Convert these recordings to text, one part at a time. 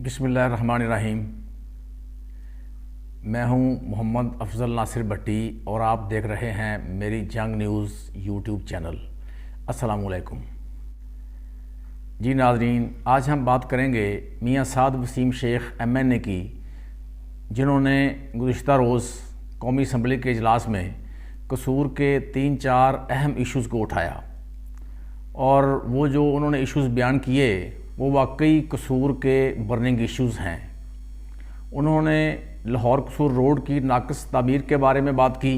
बिस्मिल्लाहिर्रहमानिर्रहीम। मैं हूं मोहम्मद अफजल नासिर भट्टी और आप देख रहे हैं मेरी जंग न्यूज़ यूट्यूब चैनल। अस्सलामुअलैकुम जी नाज़रीन, आज हम बात करेंगे मियां साद वसीम शेख MNA की, जिन्होंने गुज़िश्ता रोज़ कौमी असम्बली के इजलास में कसूर के 3-4 अहम इश्यूज़ को उठाया और वो जो उन्होंने इश्यूज़ बयान किए वो वाकई कसूर के बर्निंग इश्यूज़ हैं। उन्होंने लाहौर कसूर रोड की नाक़िस तामीर के बारे में बात की।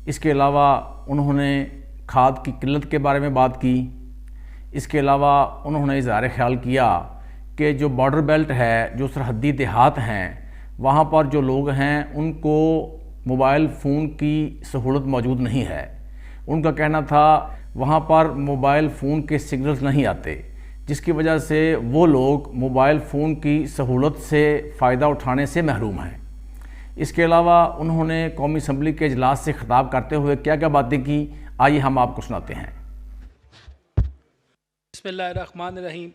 इसके अलावा उन्होंने खाद की किल्लत के बारे में बात की। इसके अलावा उन्होंने इज़हार ख्याल किया कि जो बॉर्डर बेल्ट है, जो सरहदी देहात हैं, वहाँ पर जो लोग हैं उनको मोबाइल फ़ोन की सहूलत मौजूद नहीं है। उनका कहना था वहाँ पर मोबाइल फ़ोन के सिग्नल्स नहीं आते, जिसकी वजह से वो लोग मोबाइल फ़ोन की सहूलत से फ़ायदा उठाने से महरूम हैं। इसके अलावा उन्होंने कौमी असम्बली के इजलास से खिताब करते हुए क्या क्या बातें की, आइए हम आपको सुनाते हैं। बिस्मिल्लाहिर्रहमानिर्रहीम।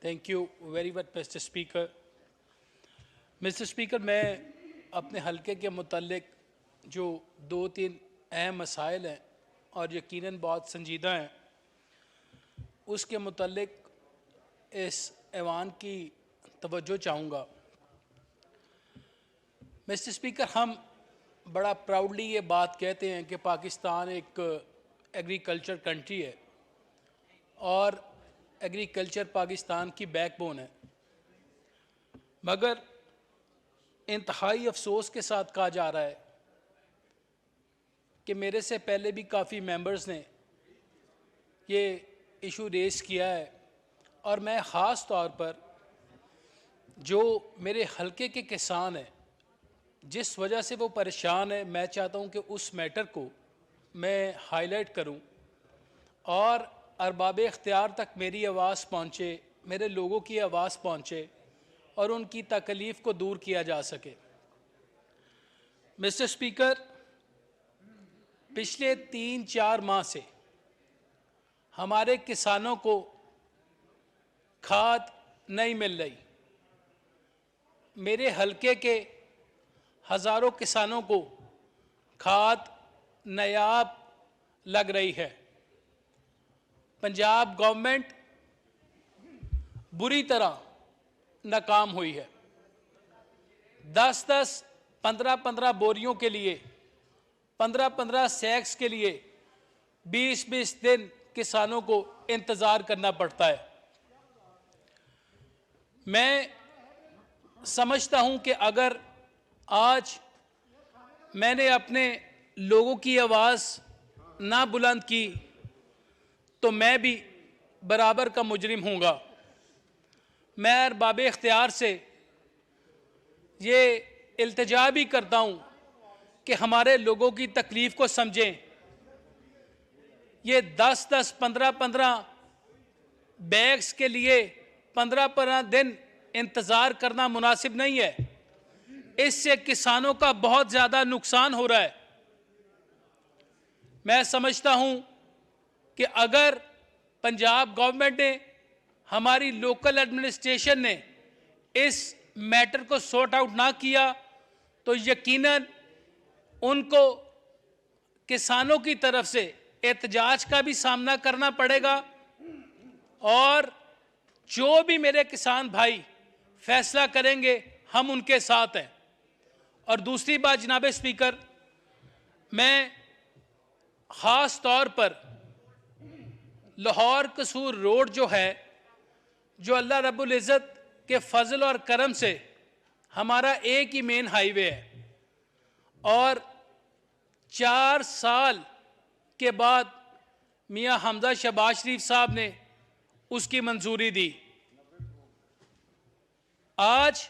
Thank you very much mister speaker. Mister speaker, मैं अपने हलके के मुतल्लिक जो 2-3 अहम मसाइल हैं और यकीनन बहुत संजीदा हैं, उसके मुतल्लिक इस ऐवान की तवज्जो चाहूँगा। मिस्टर स्पीकर, हम बड़ा प्राउडली ये बात कहते हैं कि पाकिस्तान एक एग्रीकल्चर कंट्री है और एग्रीकल्चर पाकिस्तान की बैकबोन है, मगर इंतहाई अफसोस के साथ कहा जा रहा है कि मेरे से पहले भी काफ़ी मेंबर्स ने ये इशू रेस किया है और मैं ख़ास तौर पर जो मेरे हलके के किसान हैं, जिस वजह से वो परेशान है, मैं चाहता हूँ कि उस मैटर को मैं हाईलाइट करूँ और अरबाब इख्तियार तक मेरी आवाज़ पहुँचे, मेरे लोगों की आवाज़ पहुँचे और उनकी तकलीफ़ को दूर किया जा सके। मिस्टर स्पीकर, पिछले 3-4 माह से हमारे किसानों को खाद नहीं मिल रही। मेरे हलके के हज़ारों किसानों को खाद नायाब लग रही है। पंजाब गवर्नमेंट बुरी तरह नाकाम हुई है। 10-10, 15-15 बोरियों के लिए, 15-15 सैक्स के लिए 20-20 दिन किसानों को इंतज़ार करना पड़ता है। मैं समझता हूं कि अगर आज मैंने अपने लोगों की आवाज़ ना बुलंद की तो मैं भी बराबर का मुजरिम हूँगा। मैं अरबाब इख्तियार से ये इल्तिजा भी करता हूँ कि हमारे लोगों की तकलीफ़ को समझें। ये 10-10, 15-15 बैग्स के लिए 15-15 दिन इंतज़ार करना मुनासिब नहीं है। इससे किसानों का बहुत ज़्यादा नुकसान हो रहा है। मैं समझता हूँ कि अगर पंजाब गवर्नमेंट ने, हमारी लोकल एडमिनिस्ट्रेशन ने इस मैटर को सॉर्ट आउट ना किया तो यकीनन उनको किसानों की तरफ से एहतजाज का भी सामना करना पड़ेगा और जो भी मेरे किसान भाई फैसला करेंगे हम उनके साथ हैं। और दूसरी बात जनाब स्पीकर, मैं ख़ास तौर पर लाहौर कसूर रोड जो है, जो अल्लाह रब्बुल इज़्ज़त के फजल और करम से हमारा एक ही मेन हाईवे है और 4 साल के बाद मियां हमजा शहबाज शरीफ साहब ने उसकी मंजूरी दी। आज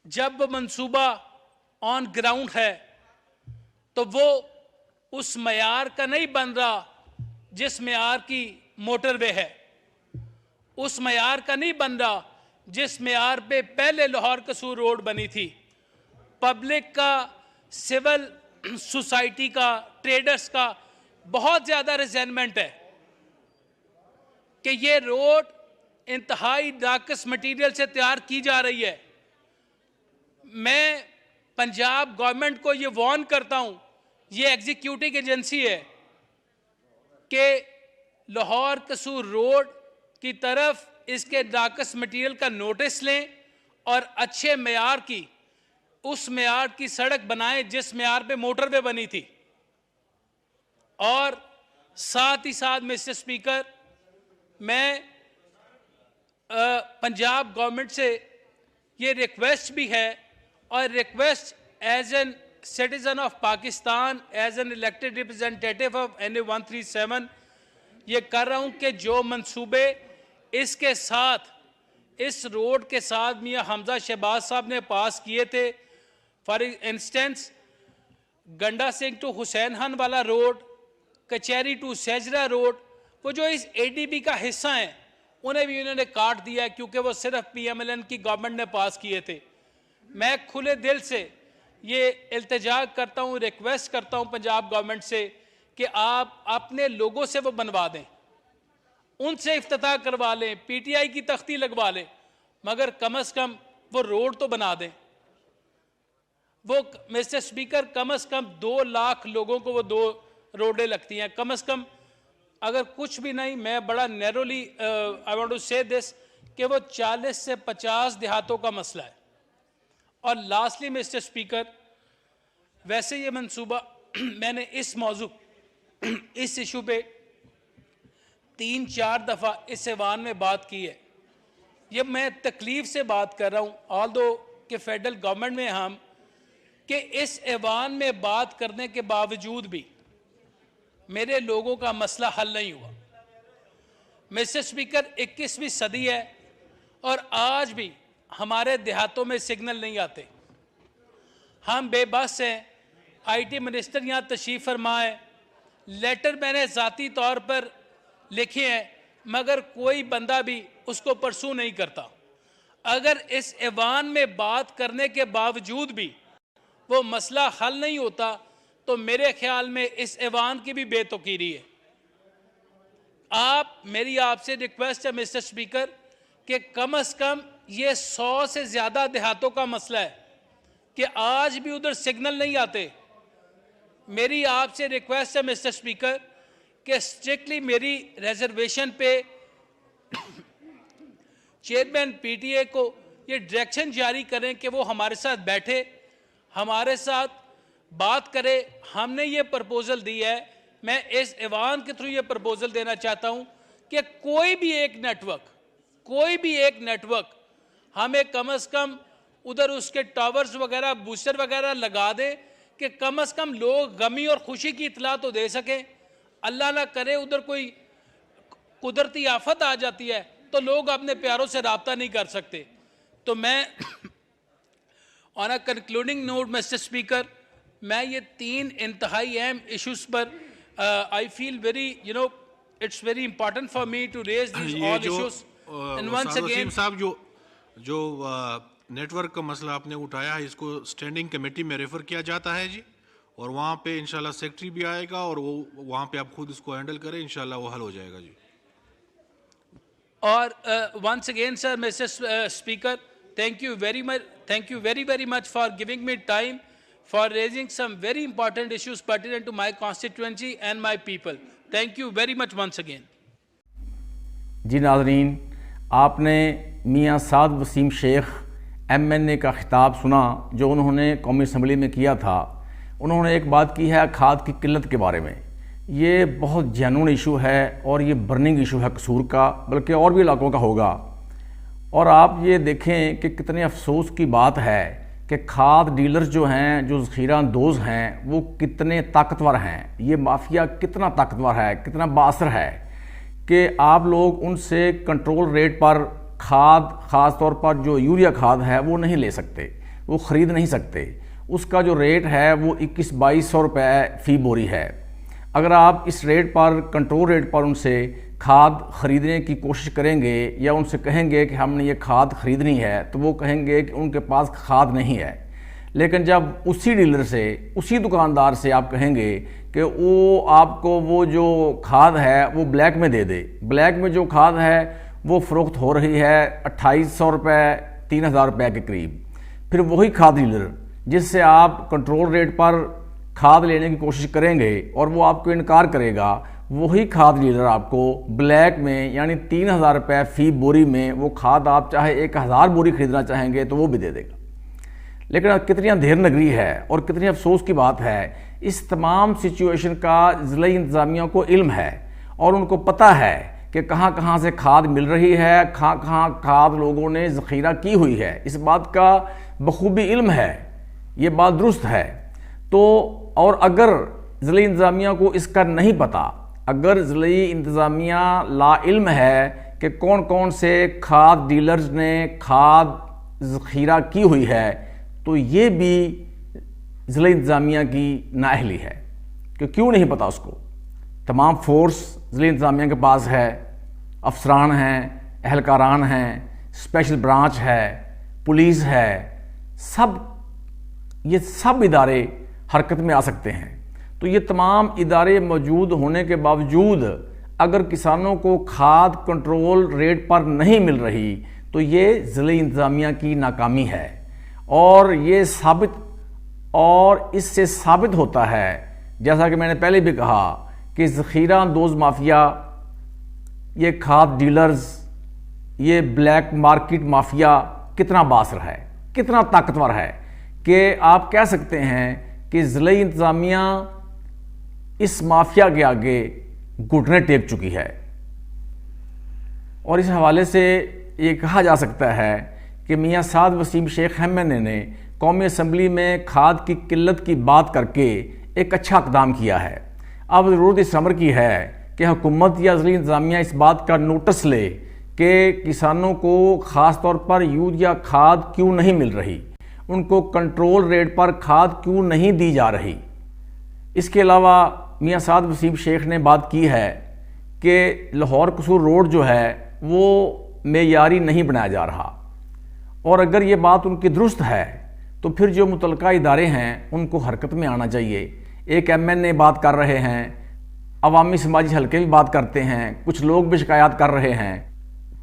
जब मंसूबा ऑन ग्राउंड है तो वो उस मयार का नहीं बन रहा जिस मयार की मोटरवे है, उस मयार का नहीं बन रहा जिस मयार पे पहले लाहौर कसूर रोड बनी थी। पब्लिक का, सिविल सोसाइटी का, ट्रेडर्स का बहुत ज़्यादा रिजेंटमेंट है कि ये रोड इंतहाई नाकस मटीरियल से तैयार की जा रही है। मैं पंजाब गवर्नमेंट को ये वार्न करता हूं, ये एग्जीक्यूटिव एजेंसी है कि लाहौर कसूर रोड की तरफ इसके नाकस मटीरियल का नोटिस लें और अच्छे मेयार की, उस मेयार की सड़क बनाएं जिस मेयार पे मोटरवे बनी थी। और साथ ही साथ मिस्टर स्पीकर, मैं पंजाब गवर्नमेंट से ये रिक्वेस्ट भी है, और request as an citizen of Pakistan, as an elected representative of NA 137 ये कर रहा हूं कि जो मंसूबे इसके साथ, इस रोड के साथ मियां हमजा शहबाज साहब ने पास किए थे, फॉर इंस्टेंस गंडा सिंह टू हुसैन खान वाला रोड, कचहरी टू सेजरा रोड, वो जो इस ADB का हिस्सा है उन्हें भी उन्होंने काट दिया क्योंकि वो सिर्फ PMLN की गवर्नमेंट ने पास किए थे। मैं खुले दिल से ये इल्तिजा करता हूँ, रिक्वेस्ट करता हूँ पंजाब गवर्नमेंट से कि आप अपने लोगों से वो बनवा दें, उनसे इफ्तिताह करवा लें, PTI की तख्ती लगवा लें, मगर कम से कम वो रोड तो बना दें। वो मिस्टर स्पीकर, कम से कम 2 लाख लोगों को वो 2 रोडें लगती हैं कम से कम। अगर कुछ भी नहीं, मैं बड़ा नैरोली आई वांट टू से दिस कि वो 40 से 50 देहातों का मसला है। और लास्टली मिस्टर स्पीकर, वैसे ये मंसूबा मैंने इस मौजू, इस इशू पे 3-4 दफ़ा इस ऐवान में बात की है। ये मैं तकलीफ से बात कर रहा हूँ, ऑल्दो कि फेडरल गवर्नमेंट में हम, कि इस ऐवान में बात करने के बावजूद भी मेरे लोगों का मसला हल नहीं हुआ। मिस्टर स्पीकर, 21वीं सदी है और आज भी हमारे देहातों में सिग्नल नहीं आते, हम बेबस हैं। IT मिनिस्टर यहाँ तशरीफ़ फरमाए, लेटर मैंने ज़ाती तौर पर लिखे हैं, मगर कोई बंदा भी उसको परसू नहीं करता। अगर इस ऐवान में बात करने के बावजूद भी वो मसला हल नहीं होता तो मेरे ख्याल में इस ऐवान की भी बेतुकीरी है। मेरी आपसे रिक्वेस्ट है मिस्टर स्पीकर कि कम से कम ये 100 से ज़्यादा देहातों का मसला है कि आज भी उधर सिग्नल नहीं आते। मेरी आपसे रिक्वेस्ट है मिस्टर स्पीकर कि स्ट्रिक्टली मेरी रिजर्वेशन पे चेयरमैन PTA को ये डायरेक्शन जारी करें कि वो हमारे साथ बैठे, हमारे साथ बात करे। हमने ये प्रपोजल दी है, मैं इस ऐवान के थ्रू ये प्रपोजल देना चाहता हूँ कि कोई भी एक नेटवर्क हमें कम से कम उधर उसके टावर्स वगैरह, बूस्टर वगैरह लगा दे कि कम से कम लोग गमी और खुशी की इतला तो दे सकें। अल्लाह ना करे उधर कोई कुदरती आफत आ जाती है तो लोग अपने प्यारों से राब्ता नहीं कर सकते। तो मैं on a concluding note mister speaker, मैं ये 3 इंतहाई अहम इश्यूज पर I feel very it's very important for me to raise these all issues and once again. साहब, जो नेटवर्क का मसला आपने उठाया है, इसको स्टैंडिंग कमेटी में रेफर किया जाता है जी, और वहाँ पे इंशाल्लाह सेक्रेटरी भी आएगा और वो वहाँ पे आप खुद इसको हैंडल करें, इंशाल्लाह वो हल हो जाएगा जी। और once again sir, mister speaker, thank you very much for giving me time for raising some very important issues pertinent to my constituency and my people. Thank you very much once again. जी नाज़रीन, आपने मियाँ साद Wasim Sheikh MNA का खिताब सुना जो उन्होंने कौमी assembly में किया था। उन्होंने एक बात की है खाद की किल्लत के बारे में। ये बहुत जेन्युइन इशू है और ये बर्निंग इशू है कसूर का, बल्कि और भी इलाकों का होगा। और आप ये देखें कि कितने अफसोस की बात है कि खाद डीलर्स जो हैं, जो ज़ख़ीरा अंदोज़ हैं, वो कितने ताकतवर हैं। ये माफिया कितना ताकतवर है, कितना बासर है कि आप लोग उनसे कंट्रोल रेट पर खाद, ख़ास तौर पर जो यूरिया खाद है, वो नहीं ले सकते, वो ख़रीद नहीं सकते। उसका जो रेट है वो 21-2200 रुपये फ़ी बोरी है। अगर आप इस रेट पर, कंट्रोल रेट पर उनसे खाद ख़रीदने की कोशिश करेंगे या उनसे कहेंगे कि हमने ये खाद ख़रीदनी है, तो वो कहेंगे कि उनके पास खाद नहीं है। लेकिन जब उसी डीलर से, उसी दुकानदार से आप कहेंगे कि वो आपको वो जो खाद है वो ब्लैक में दे दे, ब्लैक में जो खाद है वो फ़रोख्त हो रही है 2800 रुपये 3000 रुपये के करीब। फिर वही खाद डीलर जिससे आप कंट्रोल रेट पर खाद लेने की कोशिश करेंगे और वो आपको इनकार करेगा, वही खाद डीलर आपको ब्लैक में यानी 3000 रुपये फ़ी बोरी में वो खाद आप चाहे 1000 बोरी खरीदना चाहेंगे तो वो भी दे देगा। लेकिन कितनी अंधेर नगरी है और कितनी अफसोस की बात है, इस तमाम सिचुएशन का ज़िला इंतज़ामिया को इल्म है और उनको पता है कि कहाँ कहाँ से खाद मिल रही है, कहाँ कहाँ खाद लोगों ने ज़ख़ीरा की हुई है। इस बात का बखूबी इल्म है, ये बात दुरुस्त है। तो और अगर ज़िला इंतज़ामिया को इसका नहीं पता, अगर ज़िला इंतज़ामिया लाइल्म है कि कौन कौन से खाद डीलर्स ने खाद ज़ख़ीरा की हुई है, तो ये भी ज़िला इंतज़ामिया की नाअहली है कि क्यों नहीं पता उसको। तमाम फोर्स ज़िला इंतज़ामिया के पास है, अफसरान हैं, अहलकारान हैं, स्पेशल ब्रांच है, पुलिस है, ये सब इदारे हरकत में आ सकते हैं। तो ये तमाम इदारे मौजूद होने के बावजूद अगर किसानों को खाद कंट्रोल रेट पर नहीं मिल रही तो ये ज़िला इंतज़ामिया की नाकामी है। और ये इससे साबित होता है, जैसा कि मैंने पहले भी कहा, कि ज़ख़ीरा अंदोज़ माफिया, ये खाद डीलर्स, ये ब्लैक मार्केट माफिया कितना बासर है, कितना ताकतवर है कि आप कह सकते हैं कि ज़िला इंतज़ामिया इस माफिया के आगे घुटने टेक चुकी है। और इस हवाले से ये कहा जा सकता है कि मियाँ साद वसीम शेख एमएनए ने कौमी असम्बली में खाद की किल्लत की बात करके एक अच्छा इक़दाम किया है। अब ज़रूरत इस अमर की है कि हुकूमत या ज़िला इंतज़ामिया इस बात का नोटिस ले कि किसानों को ख़ास तौर पर यूरिया खाद क्यों नहीं मिल रही, उनको कंट्रोल रेट पर खाद क्यों नहीं दी जा रही। इसके अलावा मियाँ साद वसीम शेख ने बात की है कि लाहौर कसूर रोड जो है वो मेयारी नहीं बनाया जा रहा, और अगर ये बात उनकी दुरुस्त है तो फिर जो मुतलका इदारे हैं उनको हरकत में आना चाहिए। एक एमएनए बात कर रहे हैं, अवामी समाजी हल्के भी बात करते हैं, कुछ लोग भी शिकायत कर रहे हैं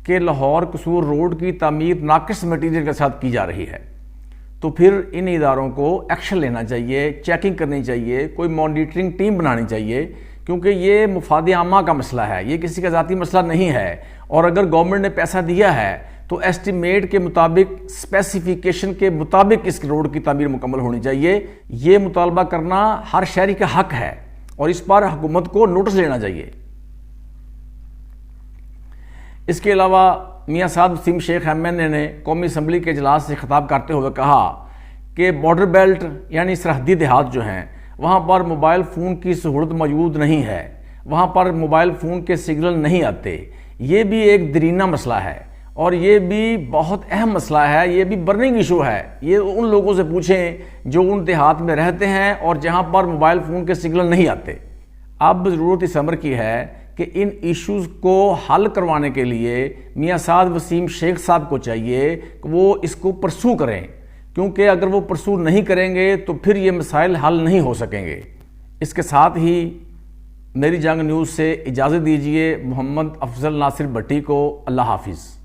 कि लाहौर कसूर रोड की तामीर नाकिस मटीरियल के साथ की जा रही है। तो फिर इन इदारों को एक्शन लेना चाहिए, चेकिंग करनी चाहिए, कोई मॉनिटरिंग टीम बनानी चाहिए, क्योंकि ये मुफाद आमा का मसला है, ये किसी का ज़ाती मसला नहीं है। और अगर गवर्नमेंट ने पैसा दिया है तो एस्टिमेट के मुताबिक, स्पेसिफिकेशन के मुताबिक इस रोड की तामीर मुकम्मल होनी चाहिए। ये मुतालबा करना हर शहरी का हक है और इस पर हुकूमत को नोटिस लेना चाहिए। इसके अलावा मियाँ साद वसीम शेख एमएनए ने कौमी असम्बली के इजलास से खिताब करते हुए कहा कि बॉर्डर बेल्ट यानी सरहदी देहात जो हैं वहाँ पर मोबाइल फ़ोन की सहूलत मौजूद नहीं है, वहाँ पर मोबाइल फ़ोन के सिग्नल नहीं आते। ये भी एक दरीना मसला है और ये भी बहुत अहम मसला है, ये भी बर्निंग इशू है। ये उन लोगों से पूछें जो उन देहात में रहते हैं और जहाँ पर मोबाइल फ़ोन के सिग्नल नहीं आते। अब ज़रूरत इस अमर की है कि इन इश्यूज़ को हल करवाने के लिए मियाँ साद वसीम शेख साहब को चाहिए कि वो इसको परसू करें, क्योंकि अगर वो परसू नहीं करेंगे तो फिर ये मसाइल हल नहीं हो सकेंगे। इसके साथ ही मेरी जंग न्यूज़ से इजाज़त दीजिए। मोहम्मद अफजल नासिर भट्टी को अल्लाह हाफिज़।